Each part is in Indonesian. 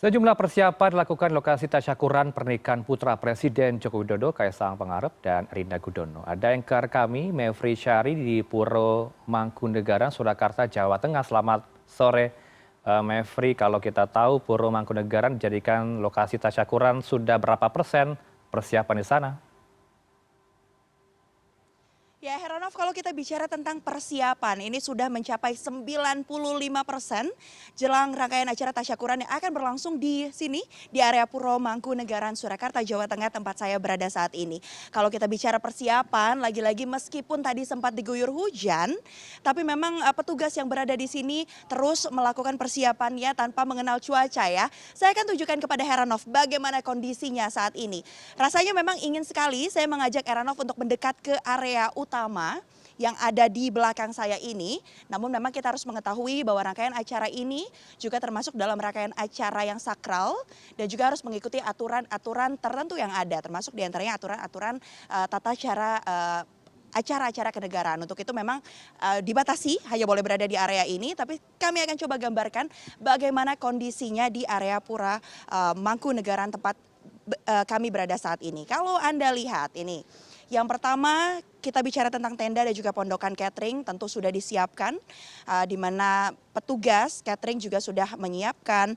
Sejumlah persiapan dilakukan di lokasi tasyakuran pernikahan putra Presiden Joko Widodo, Kaisang Pangarep dan Erina Gudono. Ada anchor kami, Mevri Syari di Puro Mangkunegaran, Surakarta, Jawa Tengah. Selamat sore, Mevri. Kalau kita tahu Puro Mangkunegaran dijadikan lokasi tasyakuran, sudah berapa persen persiapan di sana? Ya, Heranov, kalau kita bicara tentang persiapan, ini sudah mencapai 95% jelang rangkaian acara tasyakuran yang akan berlangsung di sini, di area Puro Mangkunegaran, Surakarta, Jawa Tengah, tempat saya berada saat ini. Kalau kita bicara persiapan, lagi-lagi meskipun tadi sempat diguyur hujan, tapi memang petugas yang berada di sini terus melakukan persiapannya tanpa mengenal cuaca ya. Saya akan tunjukkan kepada Heranov bagaimana kondisinya saat ini. Rasanya memang ingin sekali saya mengajak Heranov untuk mendekat ke area utama yang ada di belakang saya ini. Namun memang kita harus mengetahui bahwa rangkaian acara ini juga termasuk dalam rangkaian acara yang sakral dan juga harus mengikuti aturan-aturan tertentu yang ada, termasuk diantaranya aturan-aturan tata cara acara-acara kenegaraan. Untuk itu memang dibatasi hanya boleh berada di area ini, tapi kami akan coba gambarkan bagaimana kondisinya di area Pura Mangkunegaran tempat kami berada saat ini. Kalau Anda lihat ini, yang pertama kita bicara tentang tenda dan juga pondokan catering tentu sudah disiapkan, di mana petugas catering juga sudah menyiapkan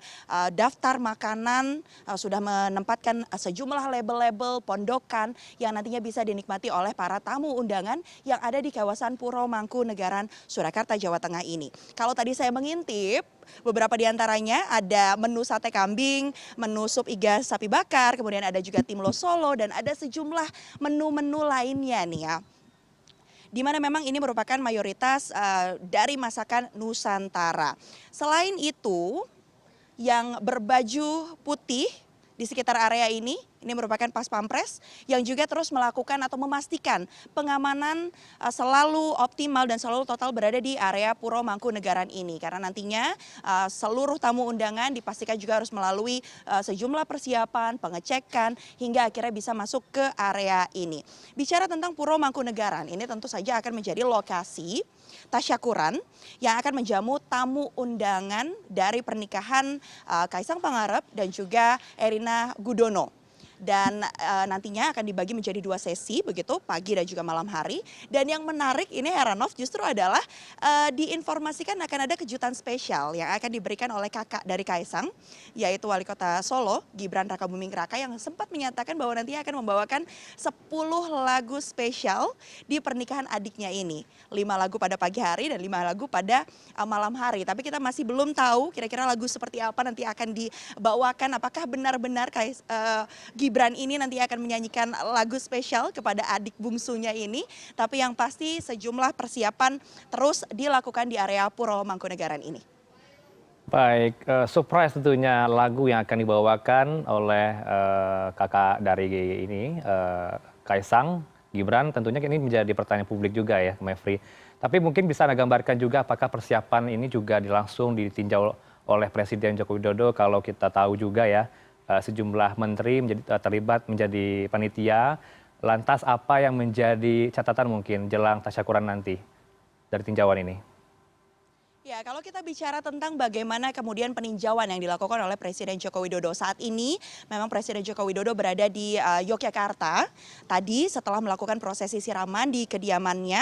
daftar makanan, sudah menempatkan sejumlah label-label pondokan yang nantinya bisa dinikmati oleh para tamu undangan yang ada di kawasan Puro Mangkunegaran, Surakarta, Jawa Tengah ini. Kalau tadi saya mengintip, beberapa di antaranya ada menu sate kambing, menu sup iga sapi bakar, kemudian ada juga timlo solo, dan ada sejumlah menu-menu lainnya nih ya. Di mana memang ini merupakan mayoritas dari masakan Nusantara. Selain itu, yang berbaju putih di sekitar area ini merupakan Pas Pampres yang juga terus melakukan atau memastikan pengamanan selalu optimal dan selalu total berada di area Puro Mangkunegaran ini. Karena nantinya seluruh tamu undangan dipastikan juga harus melalui sejumlah persiapan, pengecekan, hingga akhirnya bisa masuk ke area ini. Bicara tentang Puro Mangkunegaran, ini tentu saja akan menjadi lokasi tasyakuran yang akan menjamu tamu undangan dari pernikahan Kaisang Pangarep dan juga Erina Gudono. Dan nantinya akan dibagi menjadi 2 sesi begitu, pagi dan juga malam hari. Dan yang menarik ini Heranov justru adalah diinformasikan akan ada kejutan spesial yang akan diberikan oleh kakak dari Kaisang, yaitu Wali Kota Solo, Gibran Rakabuming Raka, yang sempat menyatakan bahwa nantinya akan membawakan 10 lagu spesial di pernikahan adiknya ini. 5 lagu pada pagi hari dan 5 lagu pada malam hari. Tapi kita masih belum tahu kira-kira lagu seperti apa nanti akan dibawakan. Apakah benar-benar Gibran ini nanti akan menyanyikan lagu spesial kepada adik bungsunya ini. Tapi yang pasti sejumlah persiapan terus dilakukan di area Puro Mangkunegaran ini. Baik, surprise tentunya lagu yang akan dibawakan oleh kakak dari ini, Kaisang, Gibran. Tentunya ini menjadi pertanyaan publik juga ya, Mevri. Tapi mungkin bisa Anda gambarkan juga apakah persiapan ini juga langsung ditinjau oleh Presiden Joko Widodo. Kalau kita tahu juga ya, sejumlah menteri terlibat menjadi panitia. Lantas apa yang menjadi catatan mungkin jelang tasyakuran nanti dari tinjauan ini? Ya, kalau kita bicara tentang bagaimana kemudian peninjauan yang dilakukan oleh Presiden Joko Widodo saat ini, memang Presiden Joko Widodo berada di Yogyakarta. Tadi setelah melakukan prosesi siraman di kediamannya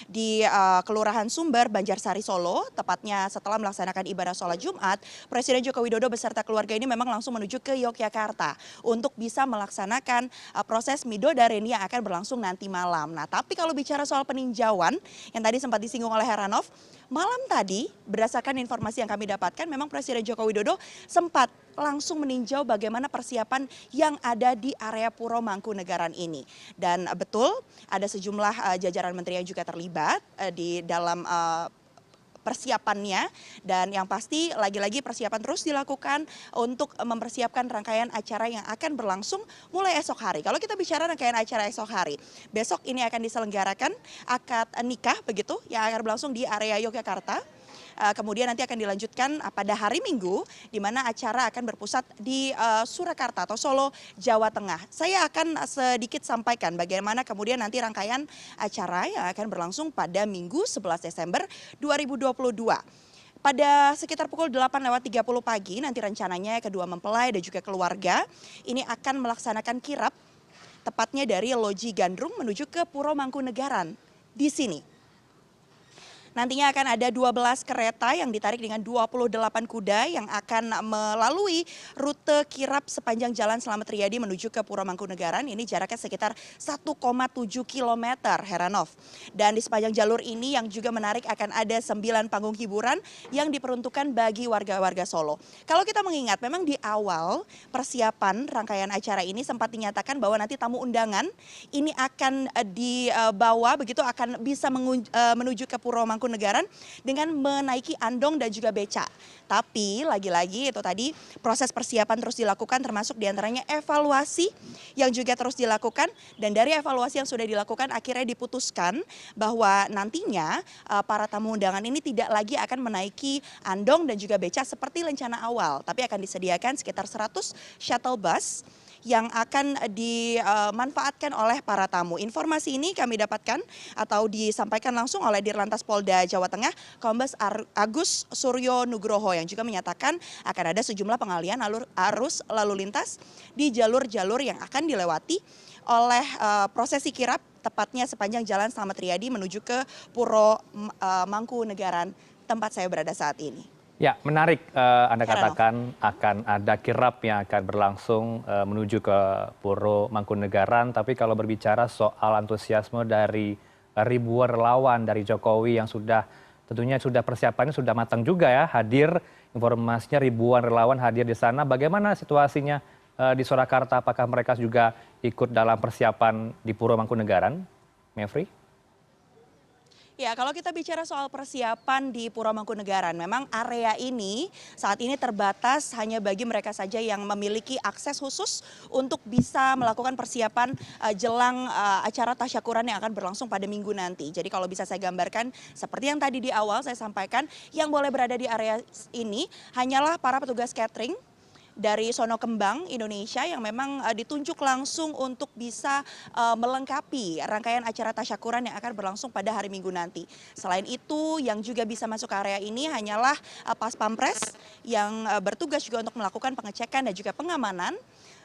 di Kelurahan Sumber, Banjarsari, Solo, tepatnya setelah melaksanakan ibadah sholat Jumat, Presiden Joko Widodo beserta keluarga ini memang langsung menuju ke Yogyakarta untuk bisa melaksanakan proses midodareni yang akan berlangsung nanti malam. Nah, tapi kalau bicara soal peninjauan yang tadi sempat disinggung oleh Heranov, malam tadi berdasarkan informasi yang kami dapatkan memang Presiden Joko Widodo sempat langsung meninjau bagaimana persiapan yang ada di area Puro Mangkunegaran ini. Dan betul ada sejumlah jajaran menteri yang juga terlibat di dalam persiapannya, dan yang pasti lagi-lagi persiapan terus dilakukan untuk mempersiapkan rangkaian acara yang akan berlangsung mulai esok hari. Kalau kita bicara rangkaian acara esok hari, besok ini akan diselenggarakan akad nikah begitu yang akan berlangsung di area Yogyakarta. Kemudian nanti akan dilanjutkan pada hari Minggu, di mana acara akan berpusat di Surakarta atau Solo, Jawa Tengah. Saya akan sedikit sampaikan bagaimana kemudian nanti rangkaian acara yang akan berlangsung pada Minggu 11 Desember 2022. pada sekitar pukul 8.30 pagi nanti rencananya kedua mempelai dan juga keluarga ini akan melaksanakan kirap tepatnya dari Loji Gandrung menuju ke Puro Mangkunegaran di sini. Nantinya akan ada 12 kereta yang ditarik dengan 28 kuda yang akan melalui rute kirap sepanjang Jalan Slamet Riyadi menuju ke Puro Mangkunegaran. Ini jaraknya sekitar 1,7 km, Heranov. Dan di sepanjang jalur ini yang juga menarik akan ada 9 panggung hiburan yang diperuntukkan bagi warga-warga Solo. Kalau kita mengingat memang di awal persiapan rangkaian acara ini sempat dinyatakan bahwa nanti tamu undangan ini akan dibawa begitu akan bisa menuju ke Puro Mangkunegaran dengan menaiki andong dan juga beca. Tapi lagi-lagi itu tadi proses persiapan terus dilakukan termasuk diantaranya evaluasi yang juga terus dilakukan dan dari evaluasi yang sudah dilakukan akhirnya diputuskan bahwa nantinya para tamu undangan ini tidak lagi akan menaiki andong dan juga beca seperti rencana awal tapi akan disediakan sekitar 100 shuttle bus yang akan dimanfaatkan oleh para tamu. Informasi ini kami dapatkan atau disampaikan langsung oleh Dirlantas Polda Jawa Tengah, Kombes Agus Suryo Nugroho yang juga menyatakan akan ada sejumlah pengalihan arus lalu lintas di jalur-jalur yang akan dilewati oleh prosesi kirap tepatnya sepanjang Jalan Slamet Riyadi menuju ke Puro Mangkunegaran tempat saya berada saat ini. Ya, menarik Anda katakan akan ada kirap yang akan berlangsung menuju ke Puro Mangkunegaran. Tapi kalau berbicara soal antusiasme dari ribuan relawan dari Jokowi yang tentunya persiapannya sudah matang juga ya, hadir informasinya ribuan relawan hadir di sana. Bagaimana situasinya di Surakarta? Apakah mereka juga ikut dalam persiapan di Puro Mangkunegaran, Mevri? Ya, kalau kita bicara soal persiapan di Puro Mangkunegaran, memang area ini saat ini terbatas hanya bagi mereka saja yang memiliki akses khusus untuk bisa melakukan persiapan jelang acara tasyakuran yang akan berlangsung pada minggu nanti. Jadi kalau bisa saya gambarkan seperti yang tadi di awal saya sampaikan, yang boleh berada di area ini hanyalah para petugas catering dari Sono Kembang Indonesia yang memang ditunjuk langsung untuk bisa melengkapi rangkaian acara tasyakuran yang akan berlangsung pada hari Minggu nanti. Selain itu yang juga bisa masuk ke area ini hanyalah Pas Pampres yang bertugas juga untuk melakukan pengecekan dan juga pengamanan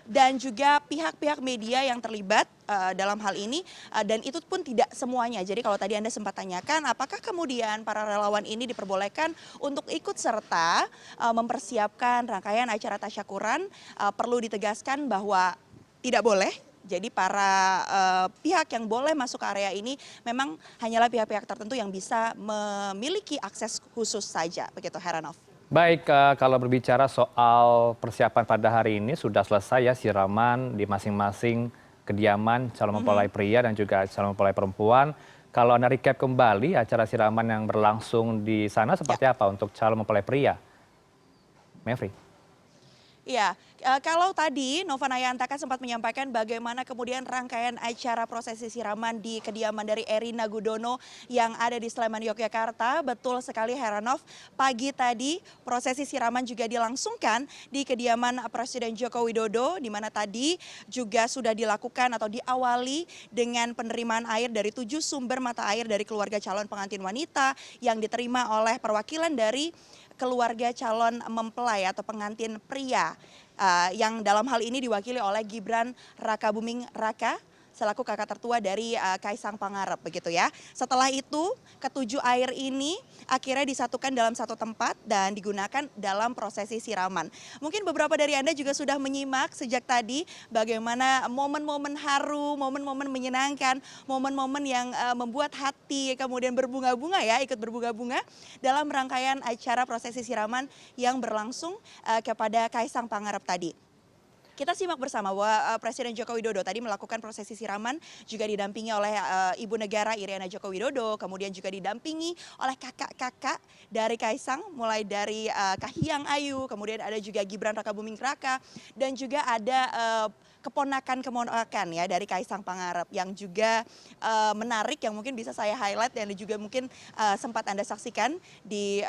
dan juga pihak-pihak media yang terlibat dalam hal ini dan itu pun tidak semuanya. Jadi kalau tadi Anda sempat tanyakan apakah kemudian para relawan ini diperbolehkan untuk ikut serta mempersiapkan rangkaian acara tasyakuran, perlu ditegaskan bahwa tidak boleh. Jadi para pihak yang boleh masuk ke area ini memang hanyalah pihak-pihak tertentu yang bisa memiliki akses khusus saja, begitu Heranov. Baik, kalau berbicara soal persiapan pada hari ini sudah selesai ya siraman di masing-masing kediaman calon mempelai pria dan juga calon mempelai perempuan. Kalau Anda recap kembali acara siraman yang berlangsung di sana seperti apa untuk calon mempelai pria? Mevri. Iya, kalau tadi Nova Nayantaka sempat menyampaikan bagaimana kemudian rangkaian acara prosesi siraman di kediaman dari Erina Gudono yang ada di Sleman, Yogyakarta. Betul sekali Heranov, pagi tadi prosesi siraman juga dilangsungkan di kediaman Presiden Joko Widodo, di mana tadi juga sudah dilakukan atau diawali dengan penerimaan air dari 7 sumber mata air dari keluarga calon pengantin wanita yang diterima oleh perwakilan dari keluarga calon mempelai atau pengantin pria yang dalam hal ini diwakili oleh Gibran Rakabuming Raka selaku kakak tertua dari Kaisang Pangarep begitu ya. Setelah itu ketujuh air ini akhirnya disatukan dalam satu tempat dan digunakan dalam prosesi siraman. Mungkin beberapa dari Anda juga sudah menyimak sejak tadi bagaimana momen-momen haru, momen-momen menyenangkan, momen-momen yang membuat hati kemudian berbunga-bunga ya, ikut berbunga-bunga dalam rangkaian acara prosesi siraman yang berlangsung kepada Kaisang Pangarep tadi. Kita simak bersama bahwa Presiden Joko Widodo tadi melakukan prosesi siraman juga didampingi oleh Ibu Negara Iryana Joko Widodo, kemudian juga didampingi oleh kakak-kakak dari Kaisang, mulai dari Kahiyang Ayu, kemudian ada juga Gibran Rakabuming Raka, dan juga ada keponakan-keponakan ya dari Kaisang Pangarep yang juga menarik yang mungkin bisa saya highlight dan juga mungkin sempat Anda saksikan di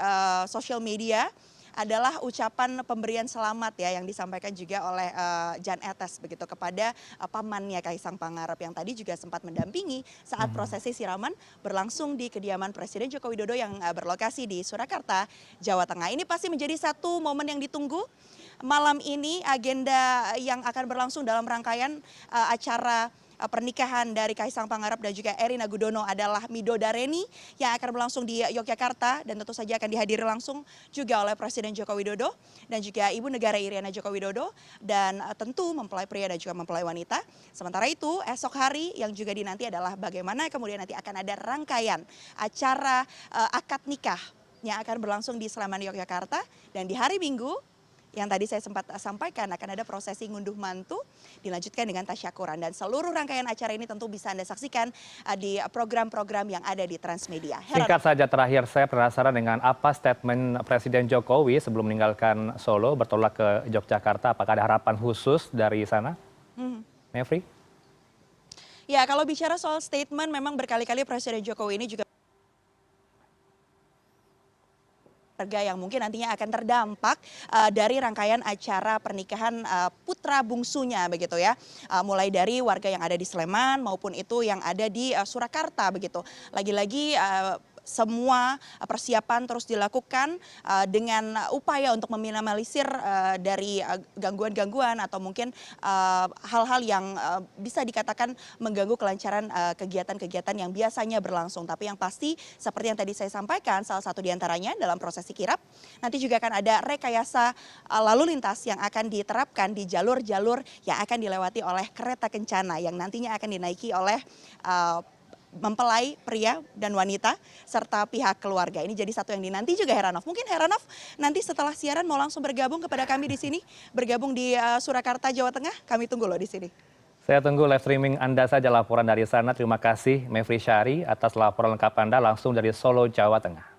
sosial media. adalah ucapan pemberian selamat ya yang disampaikan juga oleh Jan Etes begitu kepada pamannya Kaisang Pangarep yang tadi juga sempat mendampingi saat prosesi siraman berlangsung di kediaman Presiden Joko Widodo yang berlokasi di Surakarta, Jawa Tengah. Ini pasti menjadi satu momen yang ditunggu. Malam ini agenda yang akan berlangsung dalam rangkaian acara pernikahan dari Kaisang Pangarep dan juga Erina Gudono adalah Midodareni yang akan berlangsung di Yogyakarta dan tentu saja akan dihadiri langsung juga oleh Presiden Joko Widodo dan juga Ibu Negara Iriana Joko Widodo dan tentu mempelai pria dan juga mempelai wanita. Sementara itu esok hari yang juga dinanti adalah bagaimana kemudian nanti akan ada rangkaian acara akad nikah yang akan berlangsung di Sleman Yogyakarta dan di hari Minggu yang tadi saya sempat sampaikan akan ada prosesi ngunduh mantu dilanjutkan dengan tasyakuran dan seluruh rangkaian acara ini tentu bisa Anda saksikan di program-program yang ada di Transmedia. Singkat saja terakhir, saya penasaran dengan apa statement Presiden Jokowi sebelum meninggalkan Solo bertolak ke Yogyakarta. Apakah ada harapan khusus dari sana? Mevri? Ya, kalau bicara soal statement memang berkali-kali Presiden Jokowi ini juga warga yang mungkin nantinya akan terdampak dari rangkaian acara pernikahan putra bungsunya begitu ya. Mulai dari warga yang ada di Sleman maupun itu yang ada di Surakarta begitu. Lagi-lagi semua persiapan terus dilakukan dengan upaya untuk meminimalisir dari gangguan-gangguan atau mungkin hal-hal yang bisa dikatakan mengganggu kelancaran kegiatan-kegiatan yang biasanya berlangsung. Tapi yang pasti seperti yang tadi saya sampaikan, salah satu diantaranya dalam prosesi kirap, nanti juga akan ada rekayasa lalu lintas yang akan diterapkan di jalur-jalur yang akan dilewati oleh kereta kencana yang nantinya akan dinaiki oleh mempelai pria dan wanita serta pihak keluarga. Ini jadi satu yang dinanti juga Heranov. Mungkin Heranov nanti setelah siaran mau langsung bergabung kepada kami di sini, bergabung di Surakarta, Jawa Tengah. Kami tunggu loh di sini. Saya tunggu live streaming Anda saja laporan dari sana. Terima kasih Mevri Syari atas laporan lengkap Anda langsung dari Solo, Jawa Tengah.